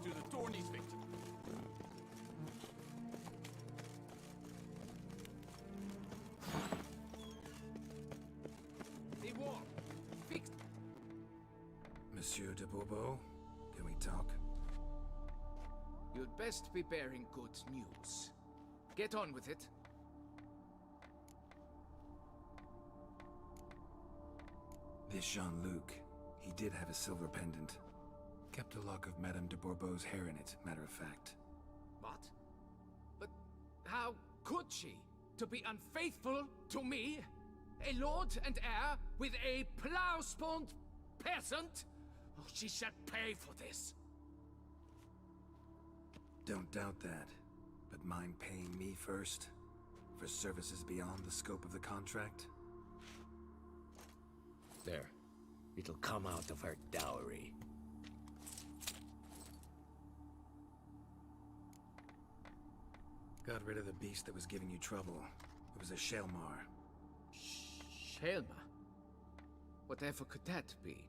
to the tourney's victory. The war. Fixed. Monsieur de Bourbeau, can we talk? You'd best be bearing good news. Get on with it. This Jean-Luc, he did have a silver pendant. Kept a lock of Madame de Bourbeau's hair in it, matter of fact. What? But how could she? To be unfaithful to me? A lord and heir with a plow-spawned peasant? Oh, she shall pay for this. Don't doubt that. But mind paying me first? For services beyond the scope of the contract? There. It'll come out of her dowry. Got rid of the beast that was giving you trouble. It was a Shelmar. Shelma? Whatever could that be?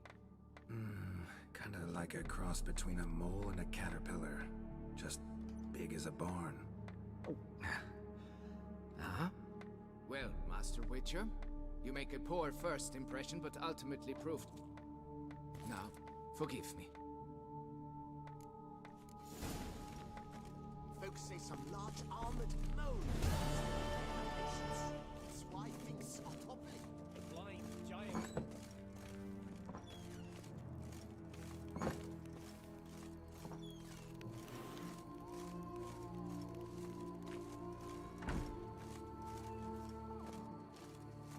Kinda like a cross between a mole and a caterpillar. Just big as a barn. Uh-huh. Well, Master Witcher, you make a poor first impression, but ultimately proved. Now, forgive me. Folks say some large armored mole. That's why things are toppling. The blind giant.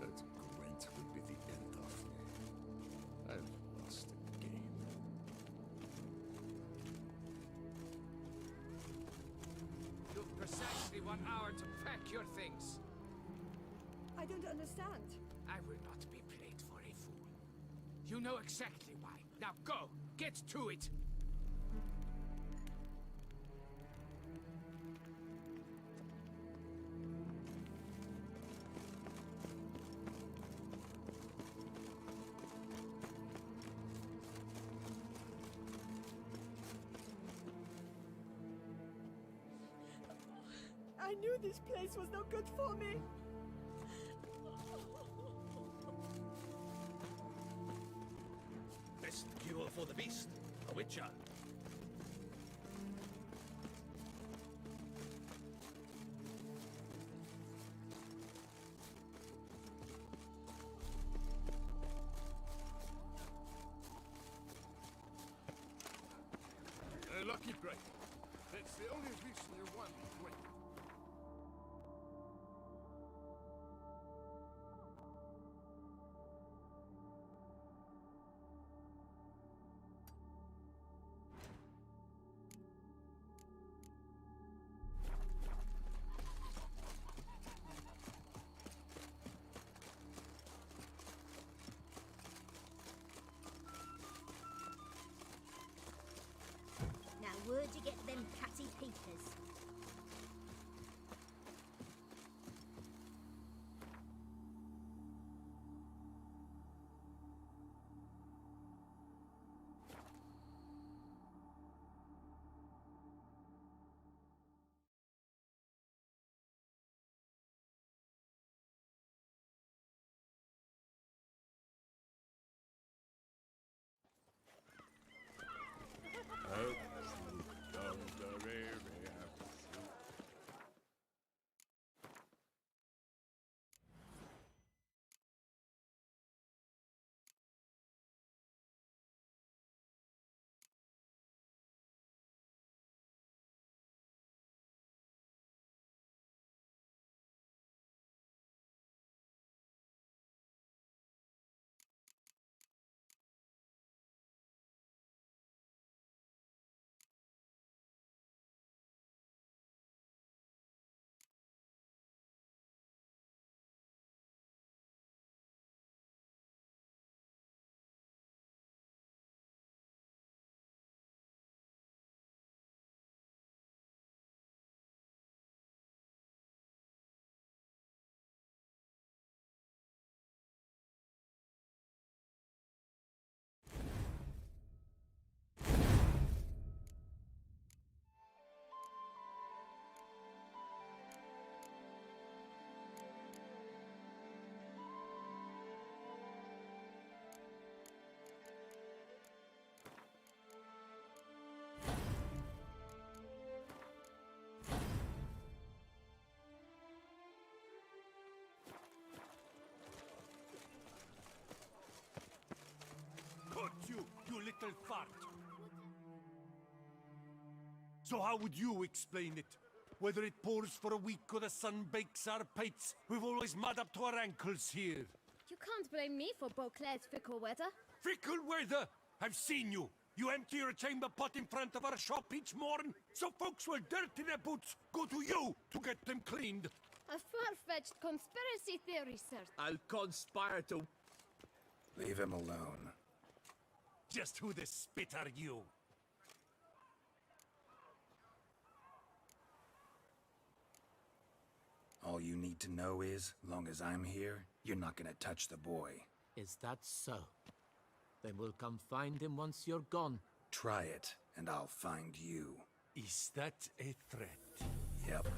That Gwent will be the end of me. I've lost again. You've precisely 1 hour to pack your things. I don't understand. I will not be played for a fool. You know exactly why. Now go! Get to it! I knew this place was no good for me. Best cure for the beast. A witcher. Lucky break. That's the only reason you won, Gwent. Now, where'd you get them catty peepers? Oh, down the river. start. So how would you explain it? Whether it pours for a week or the sun bakes our pates, we've always mud up to our ankles here. You can't blame me for Beauclair's fickle weather. Fickle weather! I've seen you. You empty your chamber pot in front of our shop each morn, so folks will dirty their boots go to you to get them cleaned. A far-fetched conspiracy theory, sir. I'll conspire to... Leave him alone. Just who the spit are you? All you need to know is, long as I'm here, you're not gonna touch the boy. Is that so? Then we'll come find him once you're gone. Try it, and I'll find you. Is that a threat? Yep.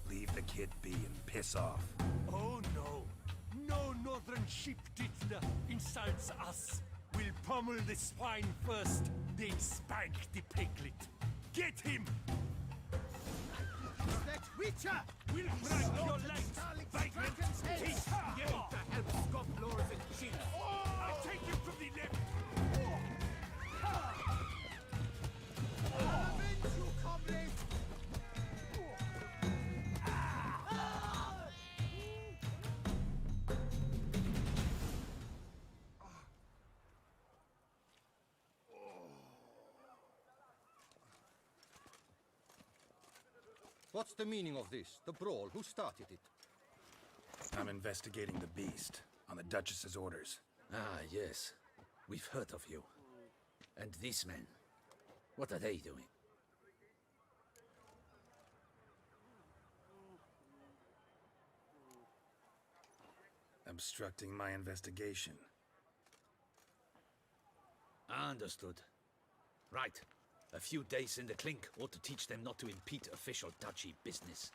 Leave the kid be and piss off. Oh no. No northern sheep-diddler insults us. We'll pummel the swine first, then spank the piglet. Get him! That Witcher! We'll break your legs, vagrant! He's Yell to help scofflaws and cheats. I'll take him from the left! Avenge you, comrade! What's the meaning of this? The brawl? Who started it? I'm investigating the beast, on the Duchess's orders. Ah, yes. We've heard of you. And these men. What are they doing? Obstructing my investigation. Understood. Right. A few days in the clink ought to teach them not to impede official duchy business.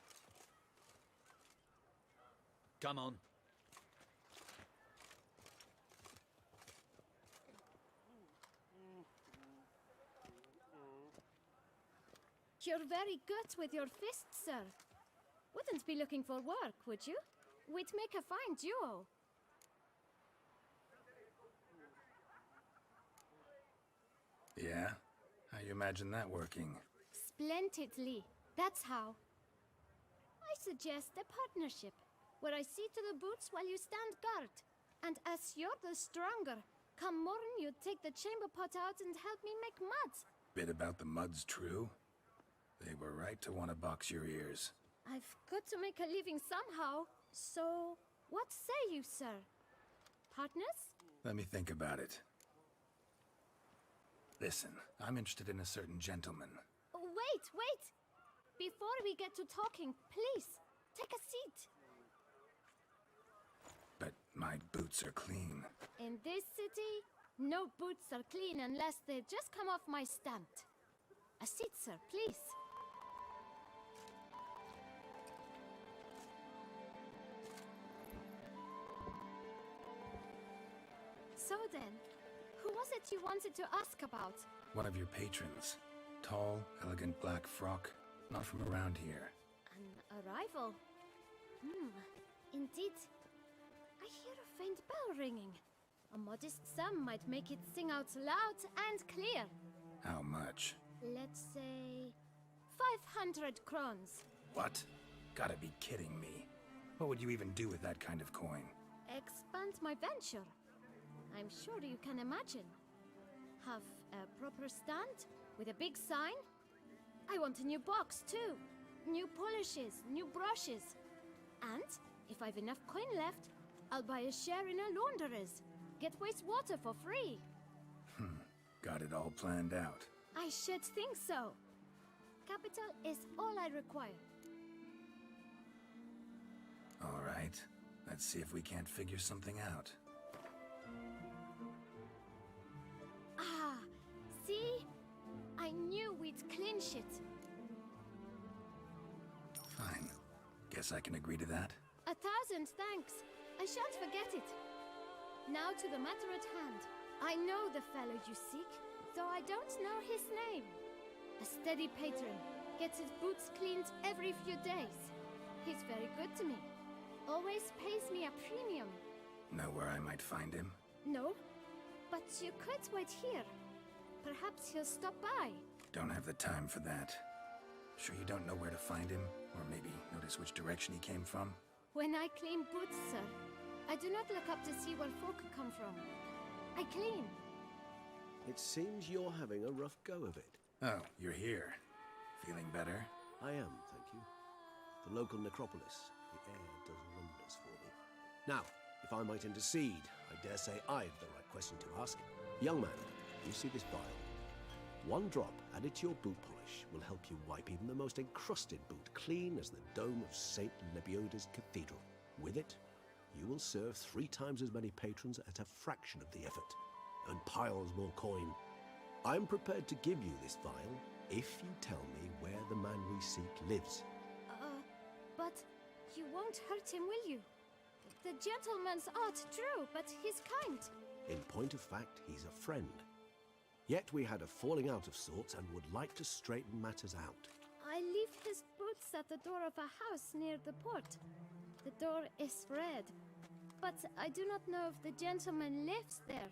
Come on. You're very good with your fists, sir. Wouldn't be looking for work, would you? We'd make a fine duo. Yeah? How you imagine that working? Splendidly. That's how. I suggest a partnership, where I see to the boots while you stand guard. And as you're the stronger, come morn you take the chamber pot out and help me make mud. Bit about the mud's true? They were right to want to box your ears. I've got to make a living somehow, so what say you, sir? Partners? Let me think about it. Listen, I'm interested in a certain gentleman. Wait, wait! Before we get to talking, please, take a seat. But my boots are clean. In this city, no boots are clean unless they just come off my stamp. A seat, sir, please. So then, who was it you wanted to ask about? One of your patrons. Tall, elegant black frock. Not from around here. An arrival? Indeed. I hear a faint bell ringing. A modest sum might make it sing out loud and clear. How much? Let's say 500 crowns. What? Gotta be kidding me. What would you even do with that kind of coin? Expand my venture. I'm sure you can imagine. Have a proper stand with a big sign. I want a new box too. New polishes, new brushes. And if I've enough coin left, I'll buy a share in a launderer's. Get wastewater for free. Got it all planned out. I should think so. Capital is all I require. All right. Let's see if we can't figure something out. Ah, see? I knew we'd clinch it. Fine. Guess I can agree to that. 1,000 thanks. I shan't forget it. Now to the matter at hand. I know the fellow you seek, though I don't know his name. A steady patron, gets his boots cleaned every few days. He's very good to me. Always pays me a premium. Know where I might find him? No, but you could wait here. Perhaps he'll stop by. Don't have the time for that. Sure you don't know where to find him? Or maybe notice which direction he came from? When I clean boots, sir, I do not look up to see where folk come from. I clean. It seems you're having a rough go of it. Oh, you're here. Feeling better? I am, thank you. The local necropolis. The air does wonders for me. Now, if I might intercede, I dare say I've the right question to ask. Young man, you see this vial? One drop added to your boot polish will help you wipe even the most encrusted boot clean as the dome of St. Lebioda's Cathedral. With it, you will serve 3 times as many patrons at a fraction of the effort, and piles more coin. I'm prepared to give you this vial if you tell me where the man we seek lives. But you won't hurt him, will you? The gentleman's art true, but he's kind. In point of fact, he's a friend. Yet we had a falling out of sorts and would like to straighten matters out. I leave his boots at the door of a house near the port. The door is red, but I do not know if the gentleman lives there.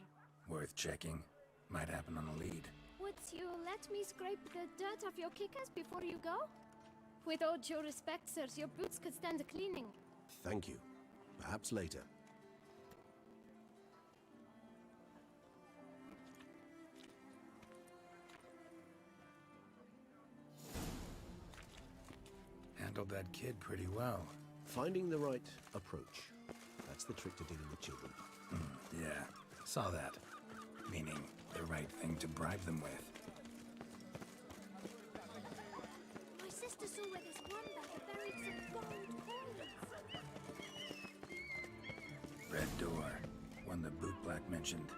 Worth checking. Might happen on a lead. Would you let me scrape the dirt off your kickers before you go? With all due respect, sirs, your boots could stand a cleaning. Thank you. Perhaps later. Handled that kid pretty well. Finding the right approach. That's the trick to dealing with children. Yeah, saw that. Meaning, the right thing to bribe them with. My sister saw where this one that buried some gold coins. Red door. One the boot black mentioned.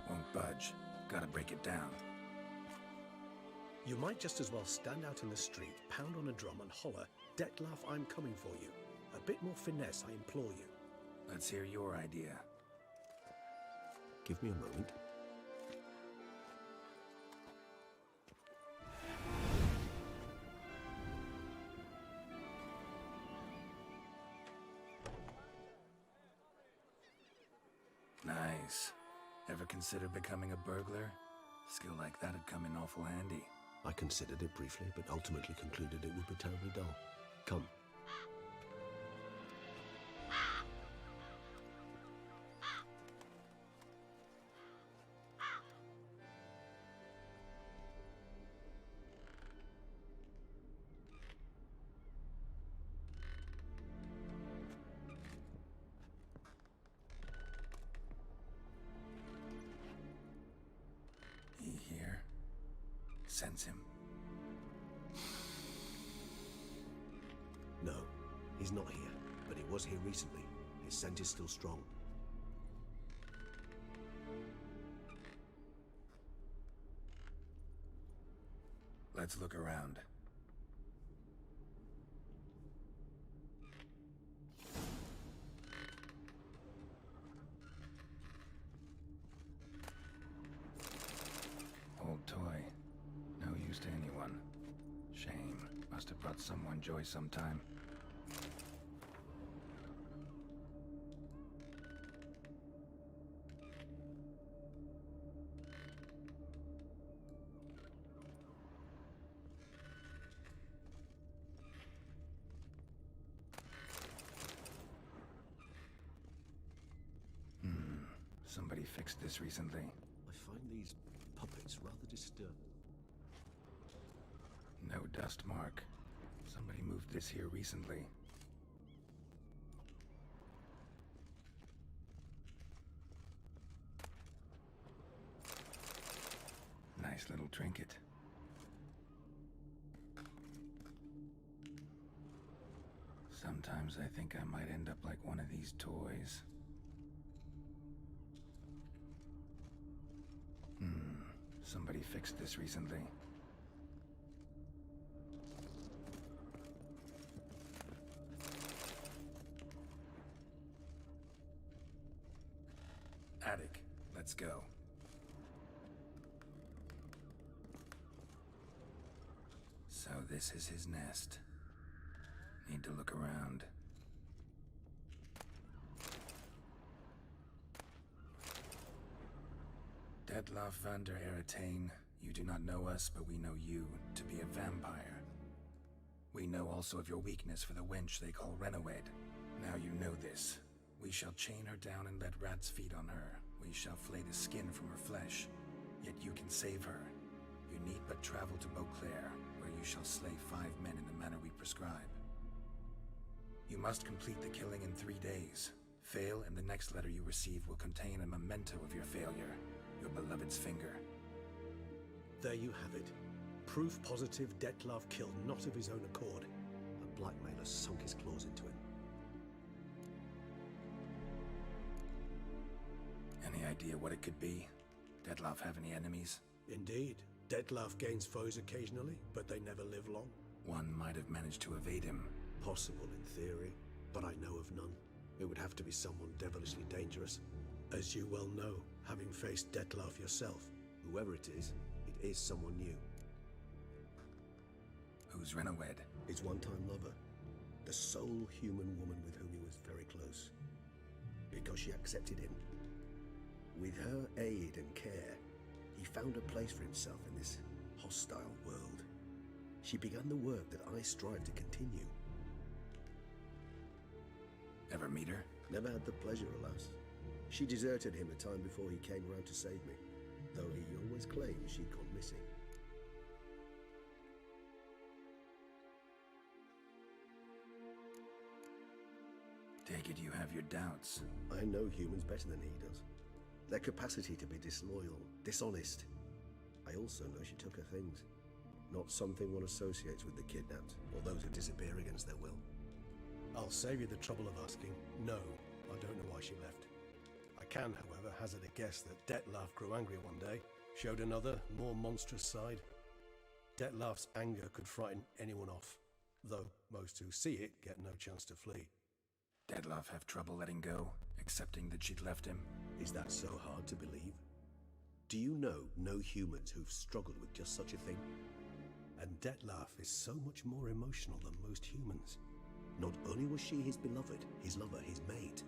Won't budge. Gotta break it down. You might just as well stand out in the street, pound on a drum and holler, "Dettlaff, I'm coming for you." A bit more finesse, I implore you. Let's hear your idea. Give me a moment. Nice. Ever consider becoming a burglar? Skill like that'd come in awful handy. I considered it briefly, but ultimately concluded it would be terribly dull. Come. He here? Sense him. No, he's not here, but he was here recently. His scent is still strong. Let's look around. Old toy. No use to anyone. Shame. Must have brought someone joy sometime. Somebody fixed this recently. I find these puppets rather disturbing. No dust mark. Somebody moved this here recently. Nice little trinket. Sometimes I think I might end up like one of these toys. Somebody fixed this recently. Attic, let's go. So this is his nest. Need to look around. Dettlaff van der Eretain, you do not know us, but we know you to be a vampire. We know also of your weakness for the wench they call Renawed. Now you know this. We shall chain her down and let rats feed on her. We shall flay the skin from her flesh. Yet you can save her. You need but travel to Beauclair, where you shall slay 5 men in the manner we prescribe. You must complete the killing in 3 days. Fail, and the next letter you receive will contain a memento of your failure. Your beloved's finger. There you have it. Proof positive Dettlaff killed not of his own accord. A blackmailer sunk his claws into him. Any idea what it could be? Dettlaff have any enemies? Indeed. Dettlaff gains foes occasionally, but they never live long. One might have managed to evade him. Possible in theory, but I know of none. It would have to be someone devilishly dangerous. As you well know, having faced Dettlaff yourself. Whoever it is someone new. Who's Renawed? His one-time lover. The sole human woman with whom he was very close. Because she accepted him. With her aid and care, he found a place for himself in this hostile world. She began the work that I strive to continue. Ever meet her? Never had the pleasure, alas. She deserted him a time before he came around to save me, though he always claimed she'd gone missing. Take it you have your doubts. I know humans better than he does. Their capacity to be disloyal, dishonest. I also know she took her things. Not something one associates with the kidnapped, or those who disappear against their will. I'll save you the trouble of asking. No, I don't know why she left. I can, however, hazard a guess that Dettlaff grew angry one day, showed another, more monstrous side. Dettlaff's anger could frighten anyone off, though most who see it get no chance to flee. Dettlaff have trouble letting go, accepting that she'd left him. Is that so hard to believe? Do you know no humans who've struggled with just such a thing? And Dettlaff is so much more emotional than most humans. Not only was she his beloved, his lover, his mate,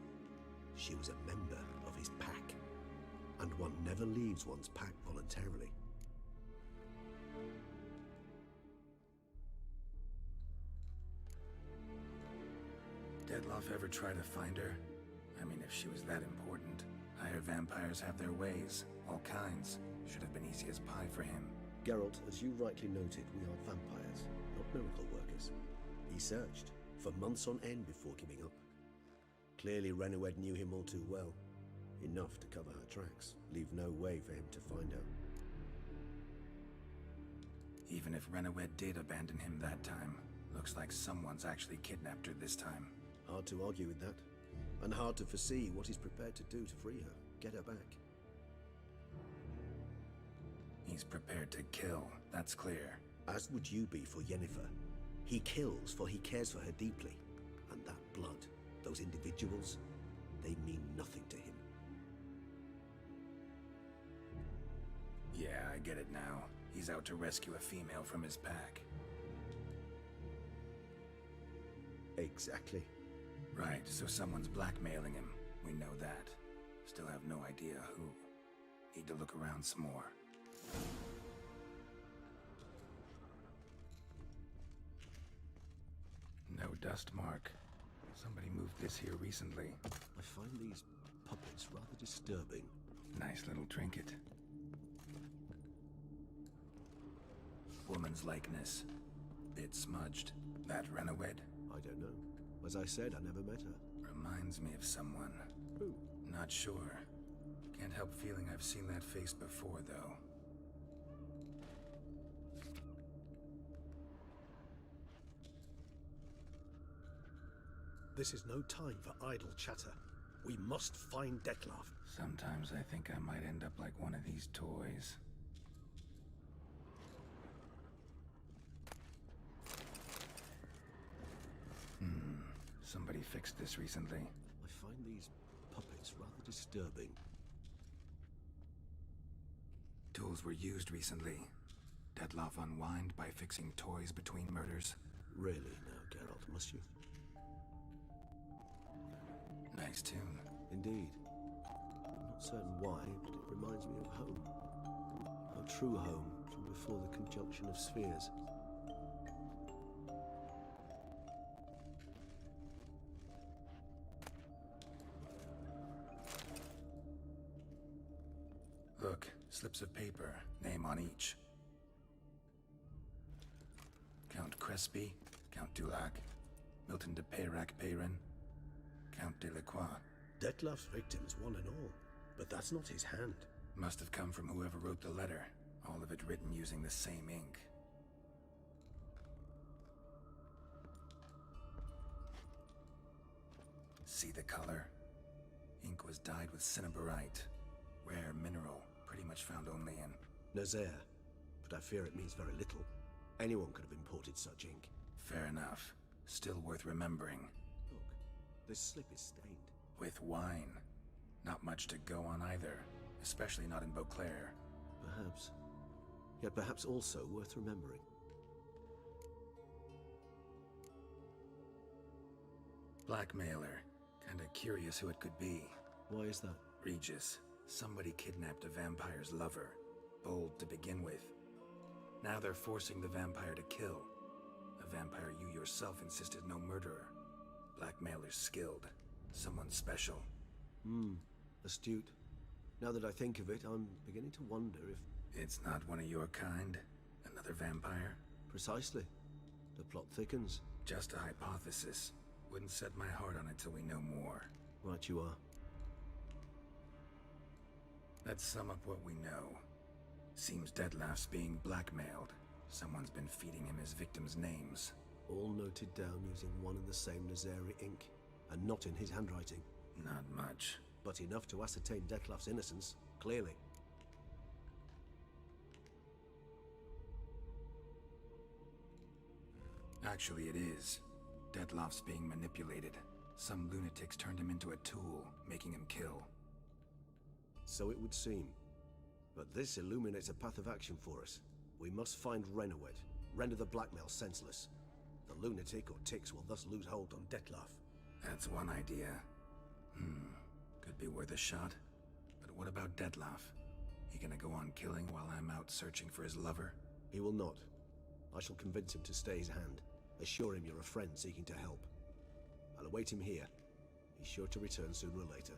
she was a member of his pack. And one never leaves one's pack voluntarily. Dettlaff ever try to find her? I mean, if she was that important. Higher vampires have their ways, all kinds. Should have been easy as pie for him. Geralt, as you rightly noted, we are vampires, not miracle workers. He searched for months on end before giving up. Clearly Renawed knew him all too well. Enough to cover her tracks, leave no way for him to find her. Even if Renawed did abandon him that time, looks like someone's actually kidnapped her this time. Hard to argue with that. And hard to foresee what he's prepared to do to free her, get her back. He's prepared to kill, that's clear. As would you be for Yennefer. He kills for he cares for her deeply. And that blood, those individuals, they mean nothing to him. Yeah, I get it now. He's out to rescue a female from his pack. Exactly. Right, so someone's blackmailing him. We know that. Still have no idea who. Need to look around some more. No dust mark. Somebody moved this here recently. I find these puppets rather disturbing. Nice little trinket. Woman's likeness. Bit smudged. That Renawed? I don't know. As I said, I never met her. Reminds me of someone. Who? Not sure. Can't help feeling I've seen that face before, though. This is no time for idle chatter. We must find Dettlaff. Sometimes I think I might end up like one of these toys. Somebody fixed this recently. I find these puppets rather disturbing. Tools were used recently. Dettlaff unwind by fixing toys between murders? Really now, Geralt, must you? Nice tune. Indeed. I'm not certain why, but it reminds me of home. Our true home from before the conjunction of spheres. Look, slips of paper, name on each. Count Crespi, Count Dulac, Milton de Peyrac-Peyrin, Count Delacroix. Dettlaff's victims, one and all. But that's not his hand. Must have come from whoever wrote the letter. All of it written using the same ink. See the color? Ink was dyed with cinnabarite. Rare mineral, pretty much found only in Nazaire. But I fear it means very little. Anyone could have imported such ink. Fair enough. Still worth remembering. Look, this slip is stained. With wine. Not much to go on either, especially not in Beauclair. Perhaps. Yet perhaps also worth remembering. Blackmailer. Kinda curious who it could be. Why is that? Regis. Somebody kidnapped a vampire's lover. Bold to begin with. Now they're forcing the vampire to kill. A vampire you yourself insisted no murderer. Blackmailer's skilled. Someone special. Astute. Now that I think of it, I'm beginning to wonder if... It's not one of your kind? Another vampire? Precisely. The plot thickens. Just a hypothesis. Wouldn't set my heart on it till we know more. Right you are. Let's sum up what we know. Seems Dettlaff's being blackmailed. Someone's been feeding him his victims' names. All noted down using one and the same Nazari ink. And not in his handwriting. Not much. But enough to ascertain Dettlaff's innocence, clearly. Actually, it is. Dettlaff's being manipulated. Some lunatics turned him into a tool, making him kill. So it would seem. But this illuminates a path of action for us. We must find Renowed, render the blackmail senseless. The lunatic or ticks will thus lose hold on Dettlaff. That's one idea. Could be worth a shot. But what about Dettlaff? He gonna go on killing while I'm out searching for his lover? He will not. I shall convince him to stay his hand. Assure him you're a friend seeking to help. I'll await him here. He's sure to return sooner or later.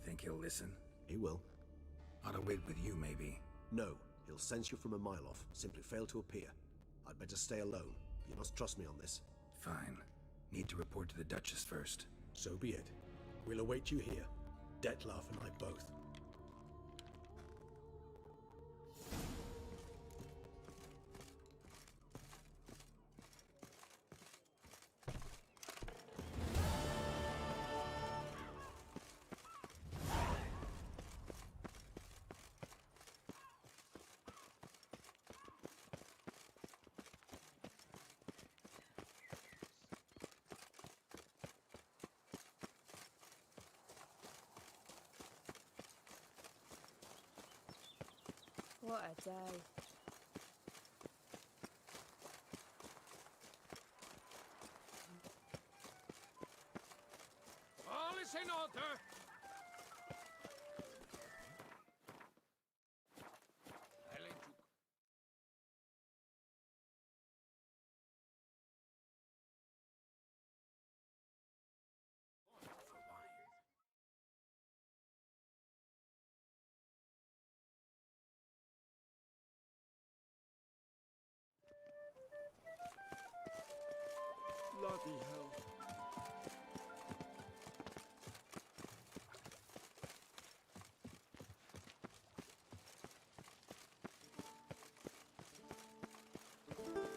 Think he'll listen? He will. Ought to wait with you, maybe. No, he'll sense you from a mile off. Simply fail to appear. I'd better stay alone. You must trust me on this. Fine. Need to report to the Duchess first. So be it. We'll await you here. Dettlaff and I both. What a day. All is in order. Bloody hell.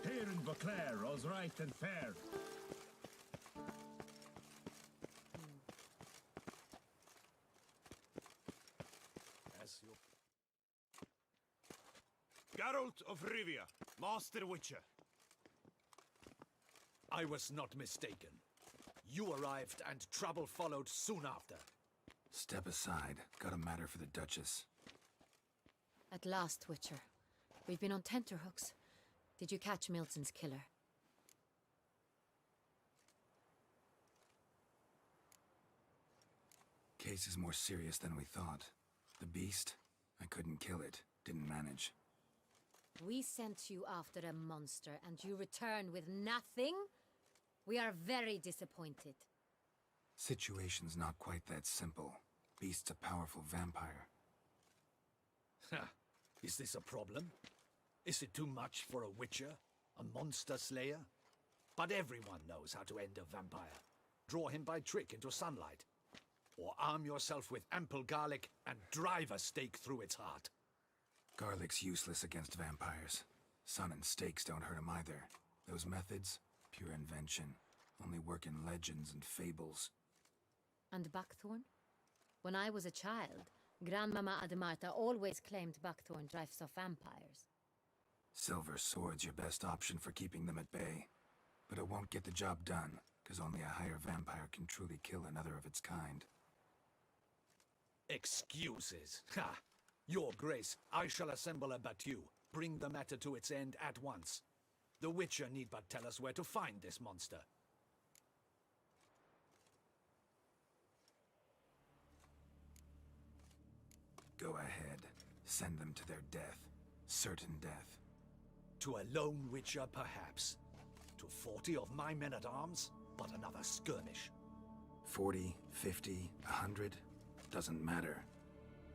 Here in Beauclair, all's right and fair. Geralt of Rivia, Master Witcher. I was not mistaken. You arrived and trouble followed soon after. Step aside. Got a matter for the Duchess. At last, Witcher. We've been on tenterhooks. Did you catch Milton's killer? Case is more serious than we thought. The beast? I couldn't kill it. Didn't manage. We sent you after a monster, and you returned with nothing? We are very disappointed. Situation's not quite that simple. Beast's a powerful vampire. Is this a problem? Is it too much for a witcher? A monster slayer? But everyone knows how to end a vampire. Draw him by trick into sunlight. Or arm yourself with ample garlic and drive a stake through its heart. Garlic's useless against vampires. Sun and stakes don't hurt him either. Those methods, pure invention. Only work in legends and fables. And buckthorn? When I was a child, Grandmama Ademarta always claimed buckthorn drives off vampires. Silver sword's your best option for keeping them at bay. But it won't get the job done, because only a higher vampire can truly kill another of its kind. Excuses. Ha! Your Grace, I shall assemble a battue. Bring the matter to its end at once. The Witcher need but tell us where to find this monster. Go ahead. Send them to their death. Certain death. To a lone Witcher, perhaps. To 40 of my men-at-arms, but another skirmish. 40, 50, 100? Doesn't matter.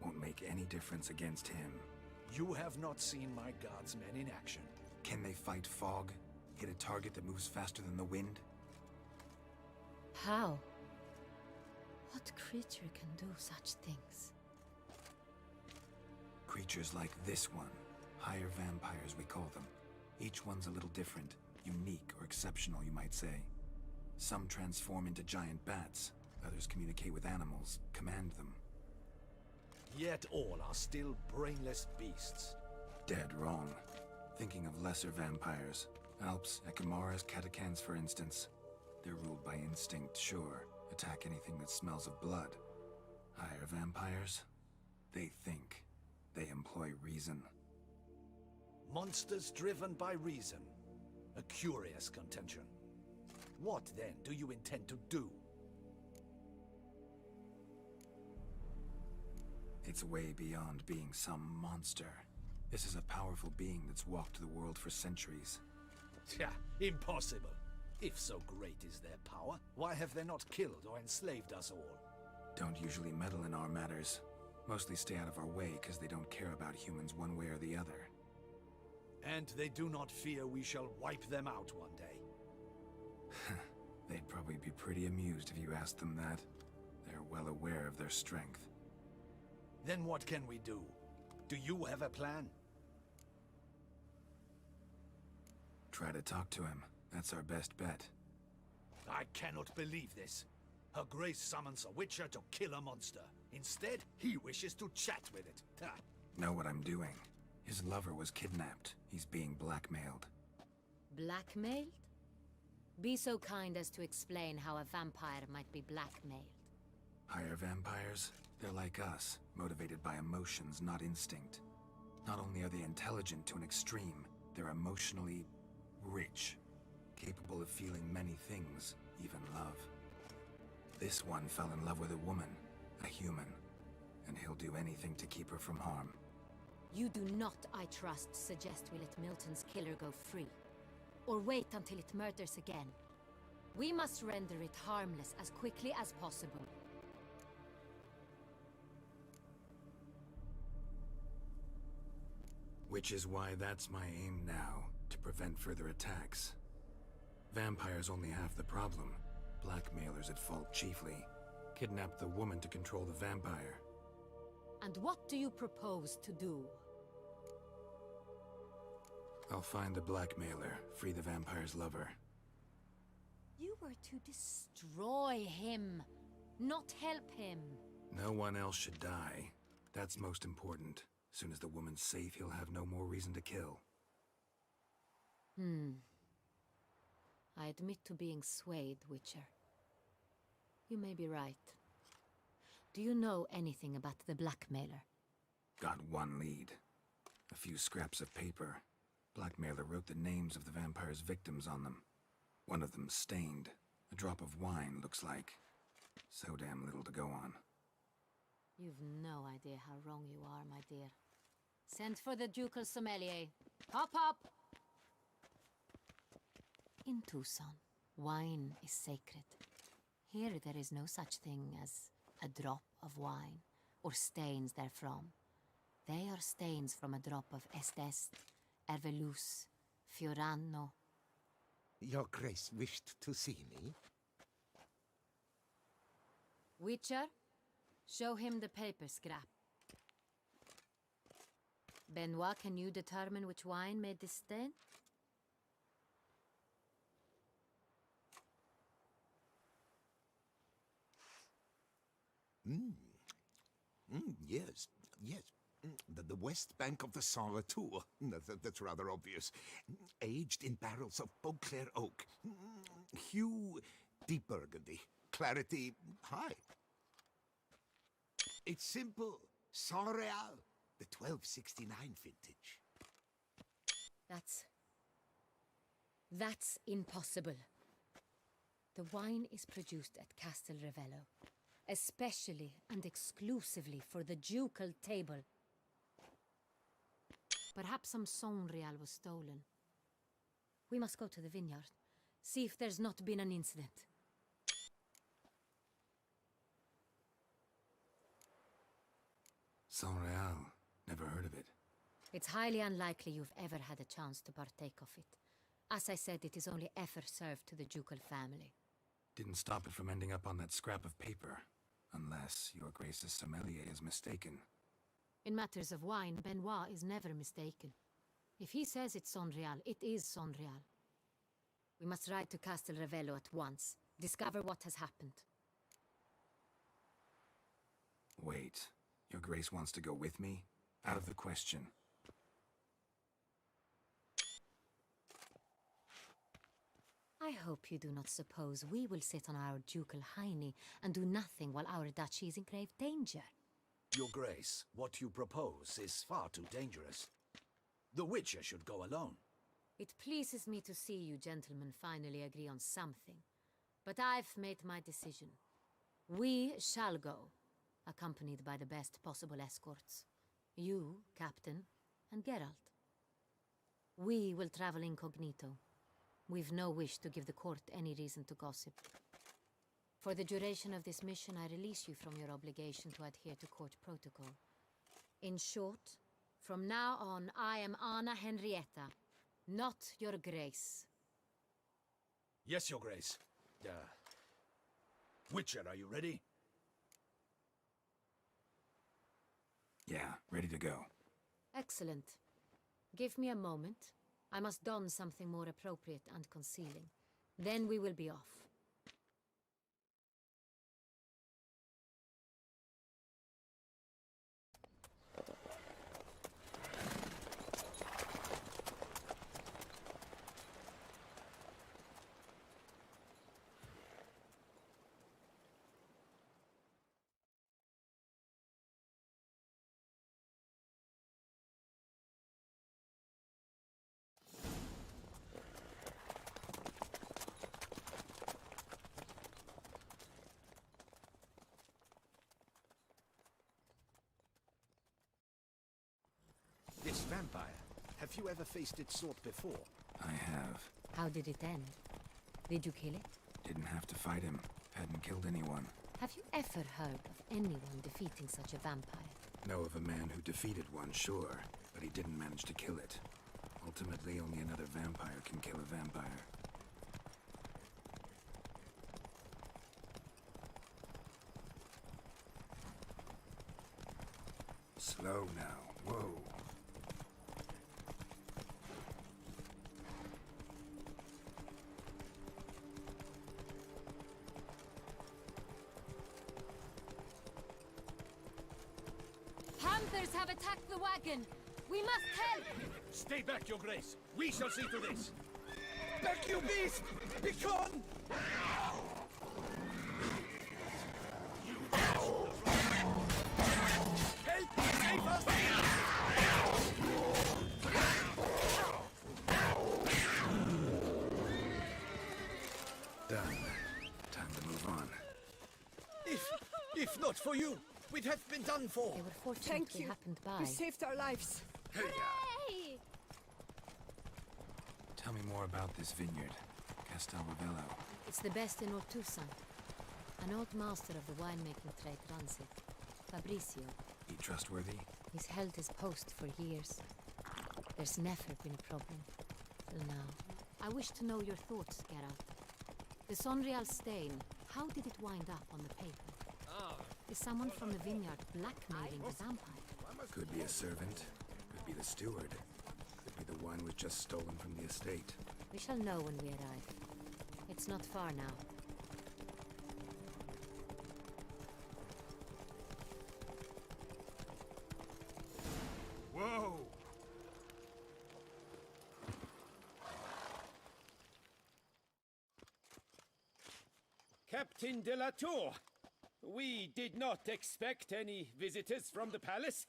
Won't make any difference against him. You have not seen my guardsmen in action. Can they fight fog? Hit a target that moves faster than the wind? How? What creature can do such things? Creatures like this one. Higher vampires, we call them. Each one's a little different. Unique or exceptional, you might say. Some transform into giant bats. Others communicate with animals, command them. Yet all are still brainless beasts. Dead wrong. Thinking of lesser vampires. Alps, Ekamaras, Catacans, for instance. They're ruled by instinct, sure. Attack anything that smells of blood. Higher vampires? They think. They employ reason. Monsters driven by reason. A curious contention. What, then, do you intend to do? It's way beyond being some monster. This is a powerful being that's walked the world for centuries. Tja, impossible. If so great is their power, why have they not killed or enslaved us all? Don't usually meddle in our matters. Mostly stay out of our way because they don't care about humans one way or the other. And they do not fear we shall wipe them out one day. They'd probably be pretty amused if you asked them that. They're well aware of their strength. Then what can we do? Do you have a plan? Try to talk to him. That's our best bet. I cannot believe this. Her Grace summons a Witcher to kill a monster. Instead, he wishes to chat with it. Ha. Know what I'm doing. His lover was kidnapped. He's being blackmailed. Blackmailed? Be so kind as to explain how a vampire might be blackmailed. Higher vampires? They're like us, motivated by emotions, not instinct. Not only are they intelligent to an extreme, they're emotionally rich, capable of feeling many things, even love. This one fell in love with a woman, a human, and he'll do anything to keep her from harm. You do not, I trust, suggest we let Milton's killer go free. Or wait until it murders again. We must render it harmless as quickly as possible. Which is why that's my aim now, to prevent further attacks. Vampires only half the problem. Blackmailers at fault chiefly. Kidnap the woman to control the vampire. And what do you propose to do? I'll find the blackmailer, free the vampire's lover. You were to destroy him, not help him. No one else should die. That's most important. Soon as the woman's safe, he'll have no more reason to kill. I admit to being swayed, Witcher. You may be right. Do you know anything about the blackmailer? Got one lead. A few scraps of paper. Blackmailer wrote the names of the vampire's victims on them. One of them stained. A drop of wine, looks like. So damn little to go on. You've no idea how wrong you are, my dear. Send for the ducal sommelier. Hop, hop! In Tucson, wine is sacred. Here there is no such thing as a drop of wine, or stains therefrom. They are stains from a drop of Estest, Ervelus, Fiorano. Your Grace wished to see me? Witcher, show him the paper scrap. Benoit, can you determine which wine made this stain? Yes, yes. The west bank of the Saint Retour. That's rather obvious. Aged in barrels of Beauclair oak. Hue, deep burgundy. Clarity, high. It's simple. Saint Real, the 1269 vintage. That's impossible. The wine is produced at Castel Ravello, especially and exclusively for the ducal table. Perhaps some Saint Real was stolen. We must go to the vineyard, see if there's not been an incident. Saint Real. Never heard of it. It's highly unlikely you've ever had a chance to partake of it. As I said, it is only ever served to the ducal family. Didn't stop it from ending up on that scrap of paper. Unless your Grace's sommelier is mistaken. In matters of wine, Benoit is never mistaken. If he says it's Saint Real, it is Saint Real. We must ride to Castel Ravello at once. Discover what has happened. Wait. Your Grace wants to go with me? Out of the question. I hope you do not suppose we will sit on our ducal hiney and do nothing while our duchy is in grave danger. Your Grace, what you propose is far too dangerous. The Witcher should go alone. It pleases me to see you gentlemen finally agree on something. But I've made my decision. We shall go, accompanied by the best possible escorts. You, Captain, and Geralt. We will travel incognito. We've no wish to give the court any reason to gossip. For the duration of this mission, I release you from your obligation to adhere to court protocol. In short, from now on, I am Anna Henrietta, not your Grace. Yes, Your Grace. Witcher, are you ready? Yeah, ready to go. Excellent. Give me a moment. I must don something more appropriate and concealing. Then we will be off. This vampire, have you ever faced its sort before? I have. How did it end? Did you kill it? Didn't have to fight him. Hadn't killed anyone. Have you ever heard of anyone defeating such a vampire? Know of a man who defeated one, sure, but he didn't manage to kill it. Ultimately, only another vampire can kill a vampire. Slow now. Whoa. Panthers have attacked the wagon! We must help! Stay back, Your Grace! We shall see to this! Back, you beast! Be gone! Help! Save us! Not for you! We'd have been done for! They were fortunate Thank we you. happened by. You saved our lives. Hey! Tell me more about this vineyard, Castel Ravello. It's the best in Ortusa. An old master of the winemaking trade runs it. Fabricio. He trustworthy? He's held his post for years. There's never been a problem. Till now. I wish to know your thoughts, Geralt. The Sonreal stain, how did it wind up on the paper? Is someone from the vineyard blackmailing the vampire? Could be a servant, could be the steward, could be the wine was just stolen from the estate. We shall know when we arrive. It's not far now. Whoa! Captain de la Tour, we did not expect any visitors from the palace.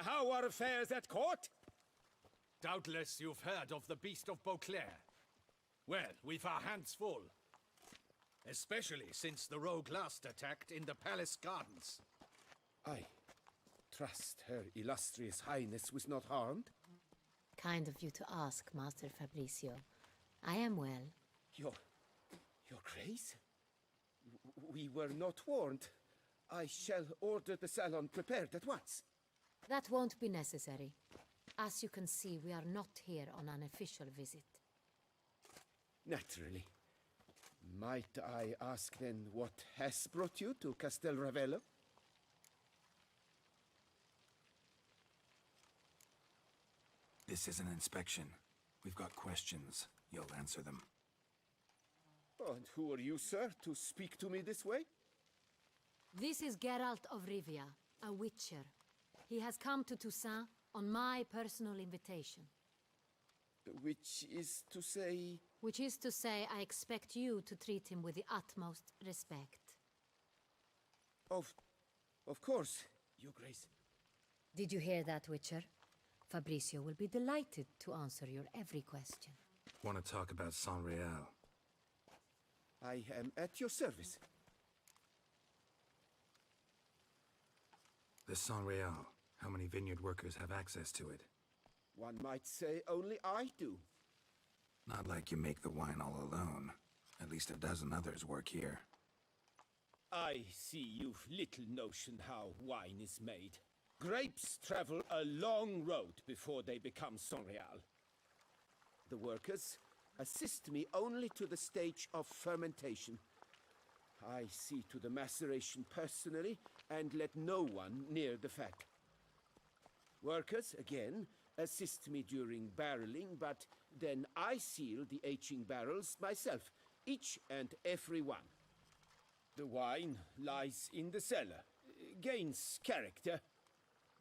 How are affairs at court? Doubtless you've heard of the Beast of Beauclair. Well, we've our hands full. Especially since the rogue last attacked in the palace gardens. I trust Her Illustrious Highness was not harmed. Kind of you to ask, Master Fabricio. I am well. Your Grace? We were not warned. I shall order the salon prepared at once. That won't be necessary. As you can see, we are not here on an official visit. Naturally. Might I ask then what has brought you to Castel Ravello? This is an inspection. We've got questions. You'll answer them. And who are you, sir, to speak to me this way? This is Geralt of Rivia, a witcher. He has come to Toussaint on my personal invitation. Which is to say... Which is to say, I expect you to treat him with the utmost respect. Of course, Your Grace. Did you hear that, Witcher? Fabricio will be delighted to answer your every question. Want to talk about Sonreal? I am at your service. The Sonreal. How many vineyard workers have access to it? One might say only I do. Not like you make the wine all alone. At least a dozen others work here. I see you've little notion how wine is made. Grapes travel a long road before they become Sonreal. The workers assist me only to the stage of fermentation. I see to the maceration personally and let no one near the fat. Workers, again, assist me during barreling, but then I seal the aging barrels myself, each and every one. The wine lies in the cellar, gains character.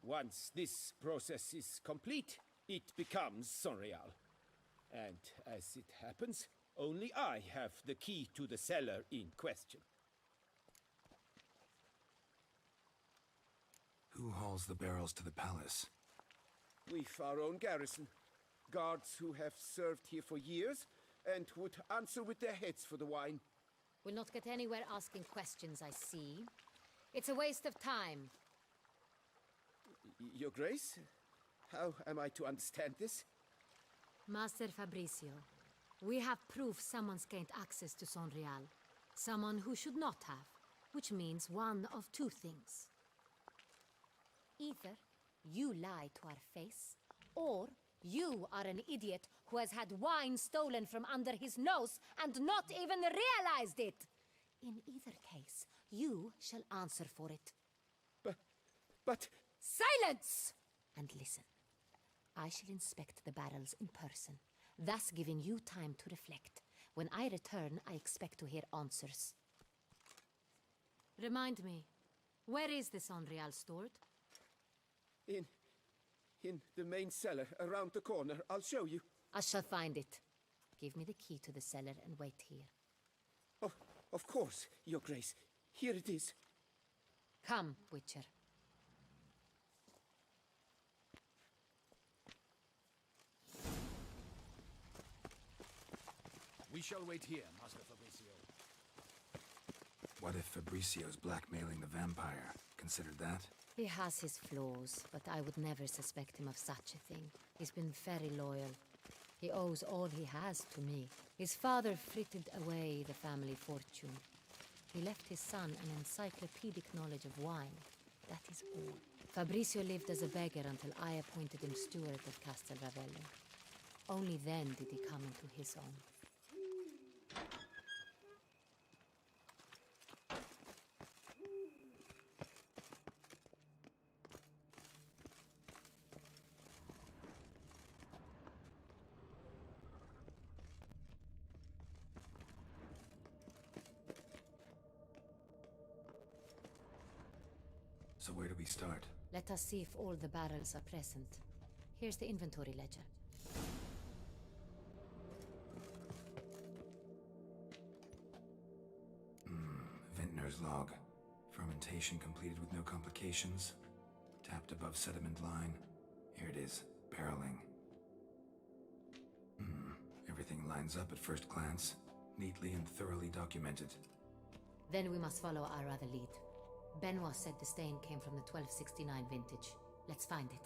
Once this process is complete, it becomes Sonreal. And as it happens, only I have the key to the cellar in question. Who hauls the barrels to the palace? We've our own garrison. Guards who have served here for years and would answer with their heads for the wine. We'll not get anywhere asking questions, I see. It's a waste of time. Your Grace? How am I to understand this? Master Fabricio, we have proof someone's gained access to Sonreal. Someone who should not have, which means one of two things. Either you lie to our face, or you are an idiot who has had wine stolen from under his nose and not even realized it. In either case, you shall answer for it. But... Silence! And listen. I shall inspect the barrels in person, thus giving you time to reflect. When I return, I expect to hear answers. Remind me, where is the Sonreal stored? In the main cellar, around the corner. I'll show you. I shall find it. Give me the key to the cellar and wait here. Oh, of course, Your Grace. Here it is. Come, Witcher. We shall wait here, Master Fabricio. What if Fabricio's blackmailing the vampire? Considered that? He has his flaws, but I would never suspect him of such a thing. He's been very loyal. He owes all he has to me. His father frittered away the family fortune. He left his son an encyclopedic knowledge of wine. That is all. Fabricio lived as a beggar until I appointed him steward of Castel Ravello. Only then did he come into his own. So where do we start? Let us see if all the barrels are present. Here's the inventory ledger. Vintner's log. Fermentation completed with no complications. Tapped above sediment line. Here it is. Barreling. Everything lines up at first glance. Neatly and thoroughly documented. Then we must follow our other lead. Benoit said the stain came from the 1269 vintage. Let's find it.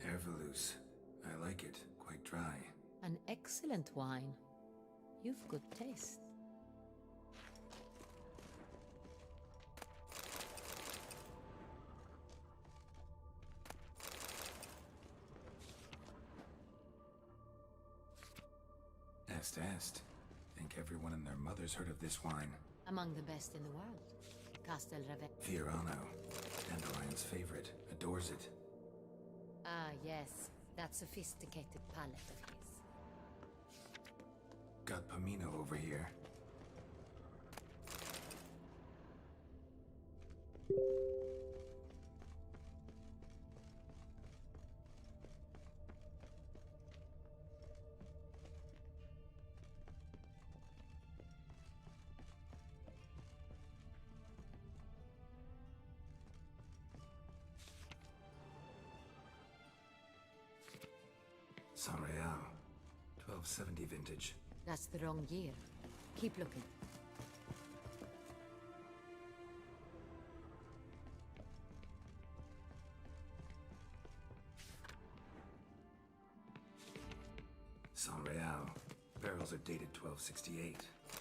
Ervelous. I like it. Quite dry. An excellent wine. You've good taste. Est. Think everyone and their mother's heard of this wine. Among the best in the world. Castel Ravello. Fiorano. Dandelion's favorite. Adores it. Ah, yes. That sophisticated palate of his. Got Pomino over here. San Real. 1270 vintage. That's the wrong year. Keep looking. San Real. Barrels are dated 1268.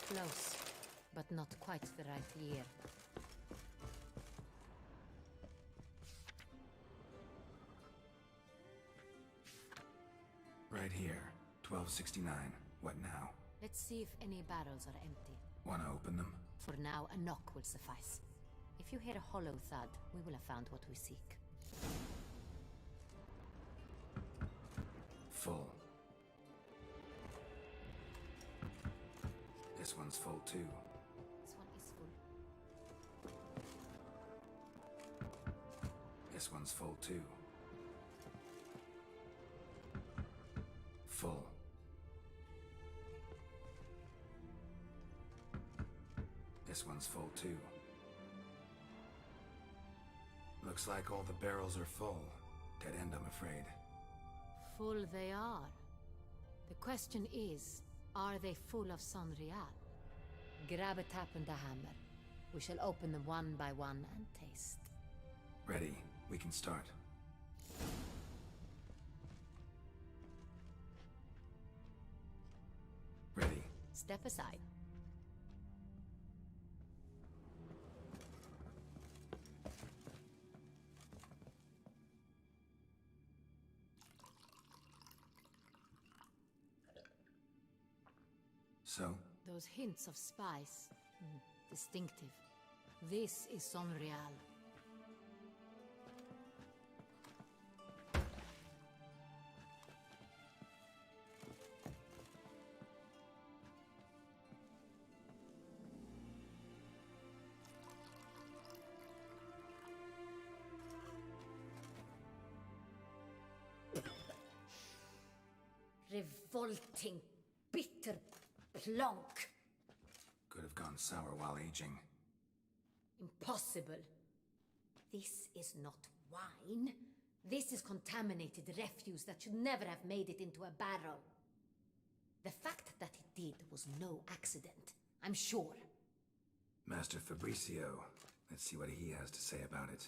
Close, but not quite the right year. Right here. 1269. What now? Let's see if any barrels are empty. Wanna open them? For now, a knock will suffice. If you hear a hollow thud, we will have found what we seek. Full. This one's full too. This one is full. This one's full too. Full. This one's full too. Looks like all the barrels are full. Dead end, I'm afraid. Full they are. The question is, are they full of San Real? Grab a tap and a hammer. We shall open them one by one and taste. Ready. We can start. Ready. Step aside. So? Those hints of spice. Distinctive. This is San Real. revolting, bitter plonk. Could have gone sour while aging. Impossible. This is not wine. This is contaminated refuse that should never have made it into a barrel. The fact that it did was no accident, I'm sure. Master Fabricio, let's see what he has to say about it.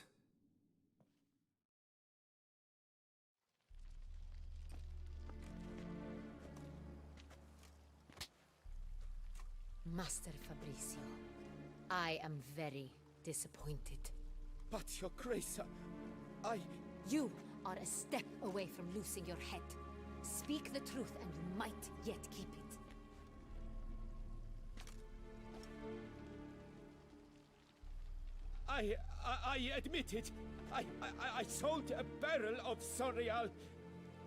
Master Fabricio, I am very disappointed. But, Your Grace, I... You are a step away from losing your head. Speak the truth and you might yet keep it. I admit it. I sold a barrel of Sonreal.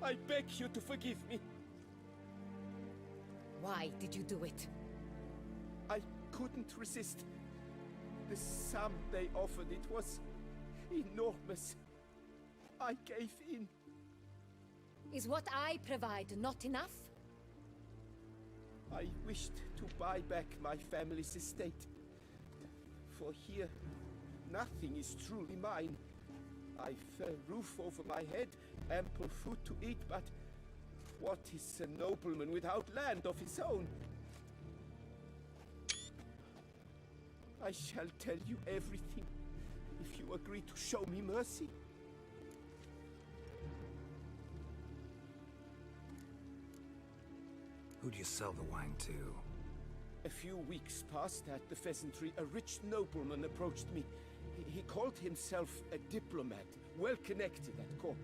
I beg you to forgive me. Why did you do it? I couldn't resist. The sum they offered, it was enormous. I gave in. Is what I provide not enough? I wished to buy back my family's estate. For here, nothing is truly mine. I've a roof over my head, ample food to eat, but what is a nobleman without land of his own? I shall tell you everything, if you agree to show me mercy. Who do you sell the wine to? A few weeks past at the Pheasantry, a rich nobleman approached me. He called himself a diplomat, well connected at court.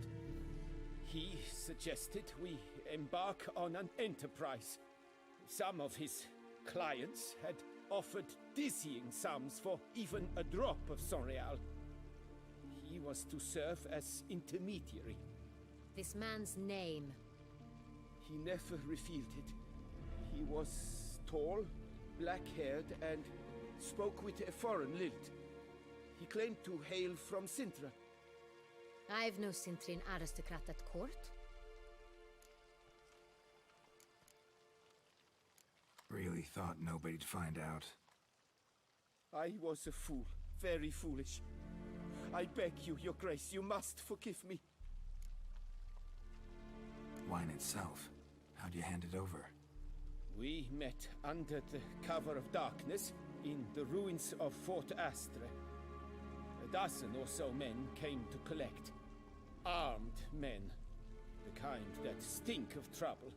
He suggested we embark on an enterprise. Some of his clients had offered dizzying sums for even a drop of Sonreal. He was to serve as intermediary. This man's name? He never revealed it. He was tall, black-haired, and spoke with a foreign lilt. He claimed to hail from Sintra. I've no Sintrin aristocrat at court. Really thought nobody'd find out. I was a fool, very foolish. I beg you, Your Grace, you must forgive me. Wine itself, how'd you hand it over? We met under the cover of darkness in the ruins of Fort Astre. A dozen or so men came to collect. Armed men, the kind that stink of trouble.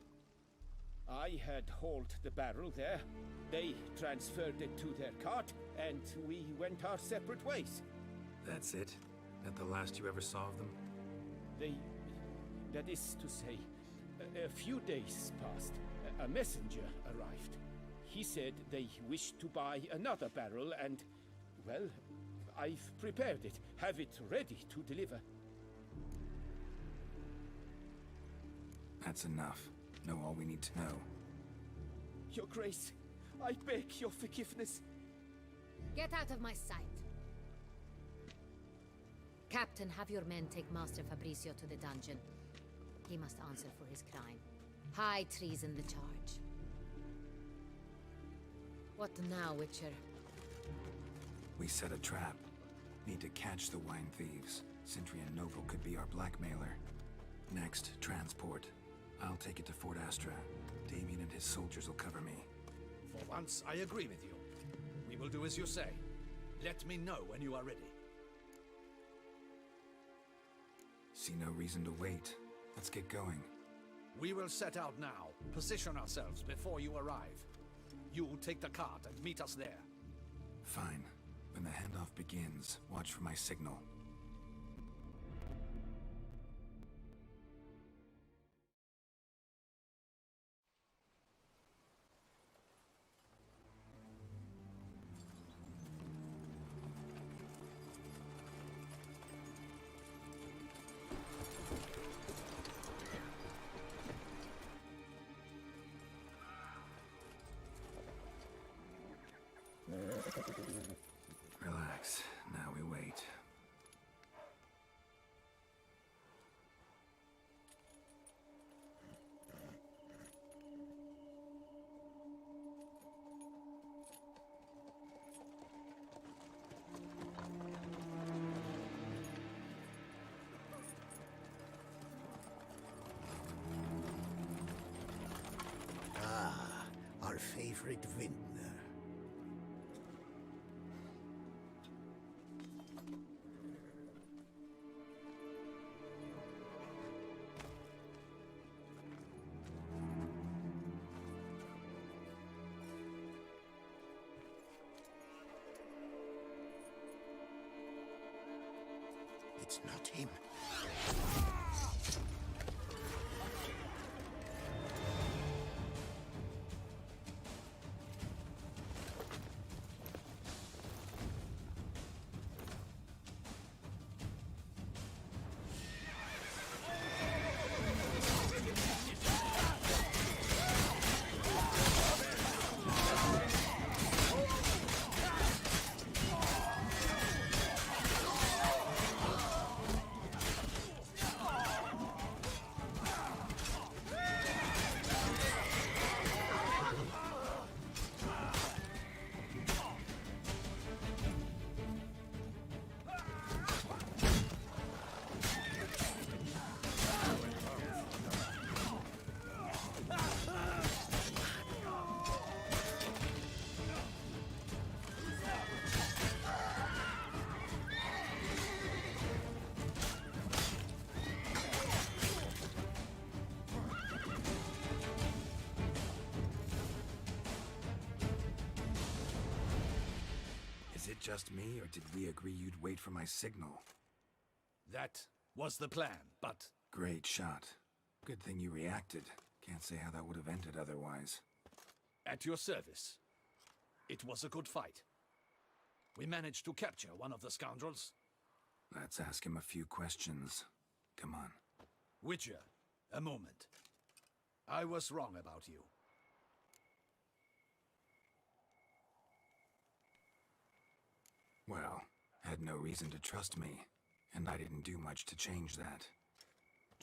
I had hauled the barrel there. They transferred it to their cart, and we went our separate ways. That's it? That the last you ever saw of them? That is to say, a few days passed. A messenger arrived. He said they wished to buy another barrel and, well, I've prepared it. Have it ready to deliver. That's enough. Know all we need to know. Your Grace, I beg your forgiveness. Get out of my sight. Captain, have your men take Master Fabricio to the dungeon. He must answer for his crime. High treason the charge. What now, Witcher? We set a trap. Need to catch the wine thieves. Sintry and Noble could be our blackmailer. Next, transport. I'll take it to Fort Astra. Damien and his soldiers will cover me. For once, I agree with you. We will do as you say. Let me know when you are ready. See no reason to wait. Let's get going. We will set out now. Position ourselves before you arrive. You'll take the cart and meet us there. Fine. When the handoff begins, watch for my signal. Relax. Now we wait. your favorite vintner. It's not him. Is it just me, or did we agree you'd wait for my signal? That was the plan, but... Great shot. Good thing you reacted. Can't say how that would have ended otherwise. At your service. It was a good fight. We managed to capture one of the scoundrels. Let's ask him a few questions. Come on. Witcher, a moment. I was wrong about you. Well, had no reason to trust me, and I didn't do much to change that.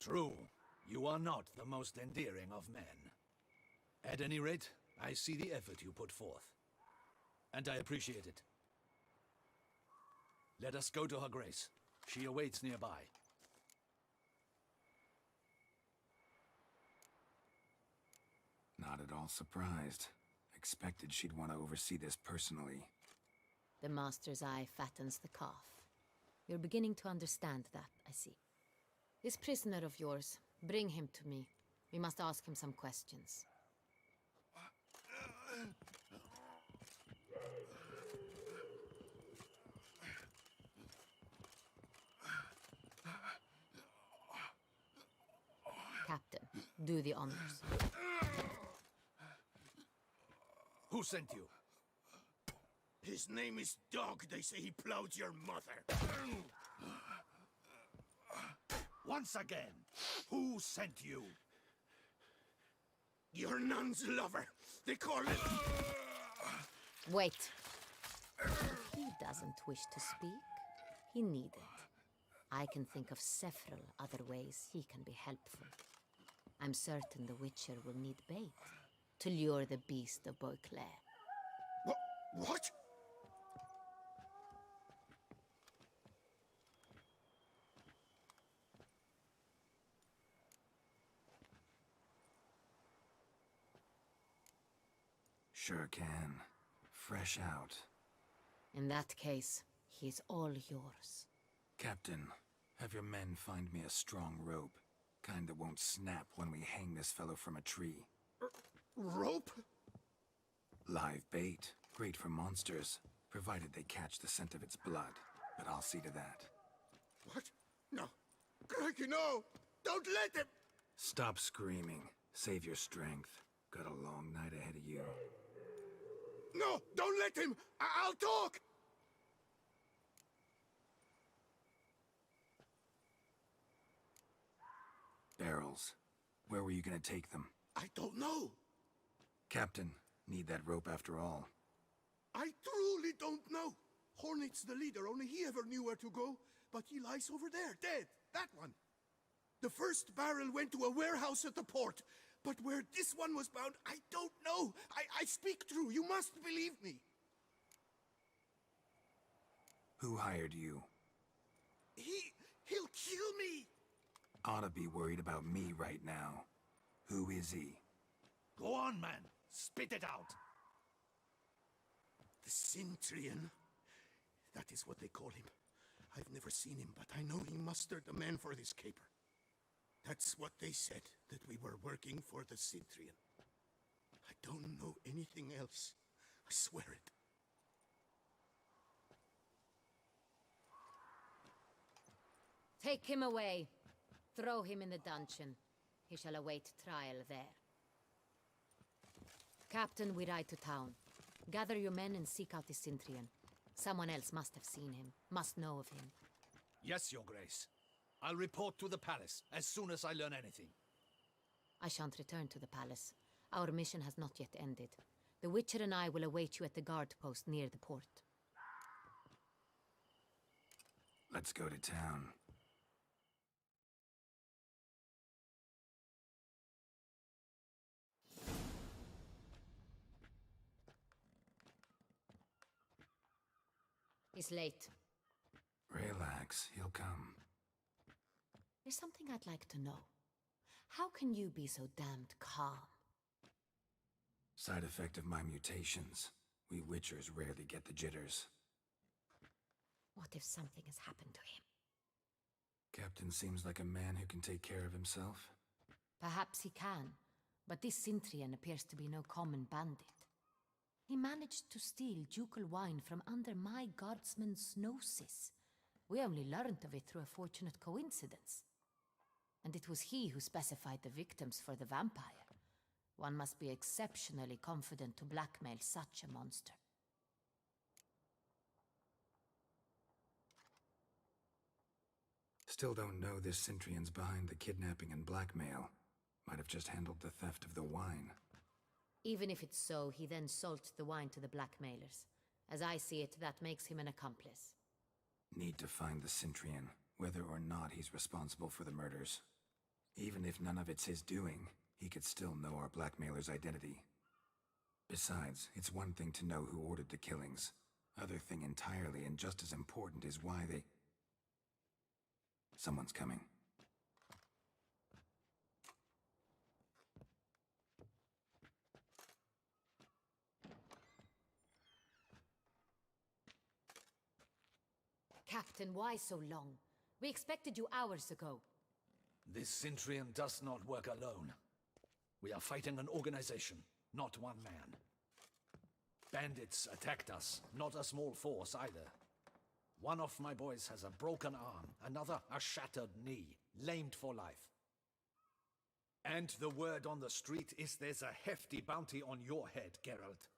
True, you are not the most endearing of men. At any rate, I see the effort you put forth. And I appreciate it. Let us go to her grace. She awaits nearby. Not at all surprised. Expected she'd want to oversee this personally. The master's eye fattens the calf. You're beginning to understand that, I see. This prisoner of yours, bring him to me. We must ask him some questions. Captain, do the honors. Who sent you? His name is Dog. They say he plowed your mother. Once again, who sent you? Your nun's lover. They call it... Wait. If he doesn't wish to speak, he needn't. I can think of several other ways he can be helpful. I'm certain the Witcher will need bait to lure the beast of Beauclair. What? Sure can. Fresh out. In that case, he's all yours. Captain, have your men find me a strong rope. Kind that won't snap when we hang this fellow from a tree. Rope? Live bait. Great for monsters, provided they catch the scent of its blood. But I'll see to that. What? No. Crikey, no! Don't let him! Stop screaming. Save your strength. Got a long night ahead of you. No! Don't let him! I'll talk! Barrels. Where were you gonna take them? I don't know. Captain, need that rope after all. I truly don't know. Hornet's the leader, only he ever knew where to go. But he lies over there, dead. That one. The first barrel went to a warehouse at the port. But where this one was bound, I don't know. I speak true. You must believe me. Who hired you? He'll kill me. Ought to be worried about me right now. Who is he? Go on, man. Spit it out! The Cintrian. That is what they call him. I've never seen him, but I know he mustered the men for this caper. That's what they said, that we were working for the Cintrian. I don't know anything else. I swear it. Take him away. Throw him in the dungeon. He shall await trial there. Captain, we ride to town. Gather your men and seek out the Cintrian. Someone else must have seen him, must know of him. Yes, Your Grace. I'll report to the palace as soon as I learn anything. I shan't return to the palace. Our mission has not yet ended. The Witcher and I will await you at the guard post near the port. Let's go to town. He's late. Relax, he'll come. There's something I'd like to know. How can you be so damned calm? Side effect of my mutations. We Witchers rarely get the jitters. What if something has happened to him? Captain seems like a man who can take care of himself. Perhaps he can, but this Cintrian appears to be no common bandit. He managed to steal ducal wine from under my guardsman's Gnosis. We only learned of it through a fortunate coincidence. And it was he who specified the victims for the vampire. One must be exceptionally confident to blackmail such a monster. Still don't know this Cintrian's behind the kidnapping and blackmail. Might have just handled the theft of the wine. Even if it's so, he then sold the wine to the blackmailers. As I see it, that makes him an accomplice. Need to find the Cintrian, whether or not he's responsible for the murders. Even if none of it's his doing, he could still know our blackmailer's identity. Besides, it's one thing to know who ordered the killings. Other thing entirely, and just as important, is why they... Someone's coming. Captain, why so long? We expected you hours ago. This Cintrian does not work alone. We are fighting an organization, not one man. Bandits attacked us, not a small force either. One of my boys has a broken arm, another a shattered knee, lamed for life. And the word on the street is there's a hefty bounty on your head, Geralt.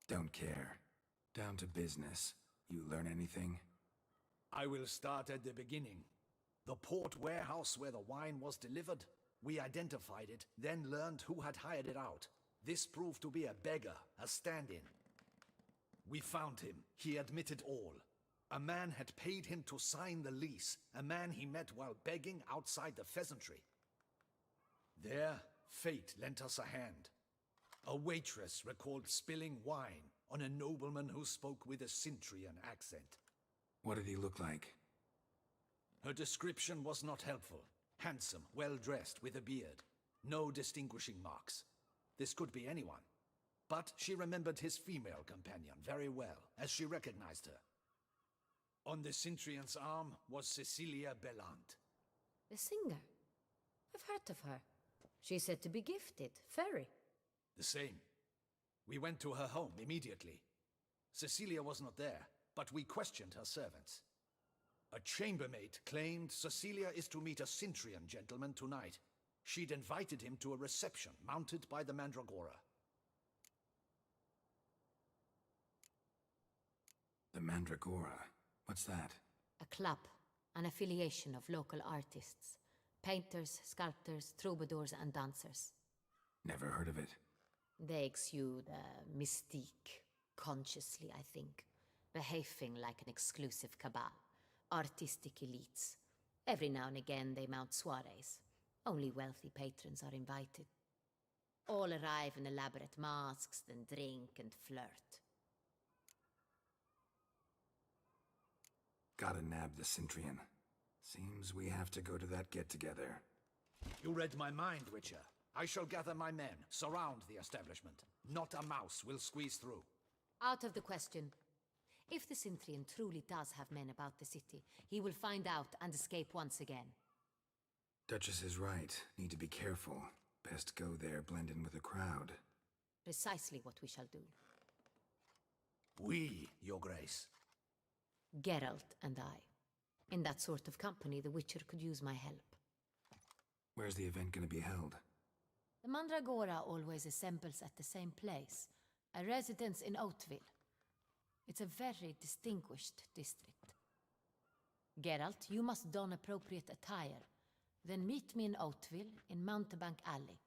Don't care. Down to business. You learn anything? I will start at the beginning. The port warehouse where the wine was delivered. We identified it, then learned who had hired it out. This proved to be a beggar, a stand-in. We found him. He admitted all. A man had paid him to sign the lease, a man he met while begging outside the pheasantry. There, fate lent us a hand. A waitress recalled spilling wine on a nobleman who spoke with a Cintrian accent. What did he look like? Her description was not helpful. Handsome, well-dressed, with a beard. No distinguishing marks. This could be anyone. But she remembered his female companion very well, as she recognized her. On the Cintrian's arm was Cecilia Bellant. The singer? I've heard of her. She's said to be gifted, fairy. The same. We went to her home immediately. Cecilia was not there, but we questioned her servants. A chambermaid claimed Cecilia is to meet a Cintrian gentleman tonight. She'd invited him to a reception mounted by the Mandragora. The Mandragora? What's that? A club, an affiliation of local artists. Painters, sculptors, troubadours and dancers. Never heard of it. They exude mystique, consciously, I think. Behaving like an exclusive cabal. Artistic elites. Every now and again they mount soirees. Only wealthy patrons are invited. All arrive in elaborate masks, then drink and flirt. Gotta nab the Cintrian. Seems we have to go to that get-together. You read my mind, Witcher. I shall gather my men, surround the establishment. Not a mouse will squeeze through. Out of the question. If the Synthrian truly does have men about the city, he will find out and escape once again. Duchess is right. Need to be careful. Best go there, blend in with the crowd. Precisely what we shall do. We, Your Grace. Geralt and I. In that sort of company, the Witcher could use my help. Where's the event gonna be held? The Mandragora always assembles at the same place, a residence in Oatville. It's a very distinguished district. Geralt, you must don appropriate attire. Then meet me in Oatville, in Mountebank Alley.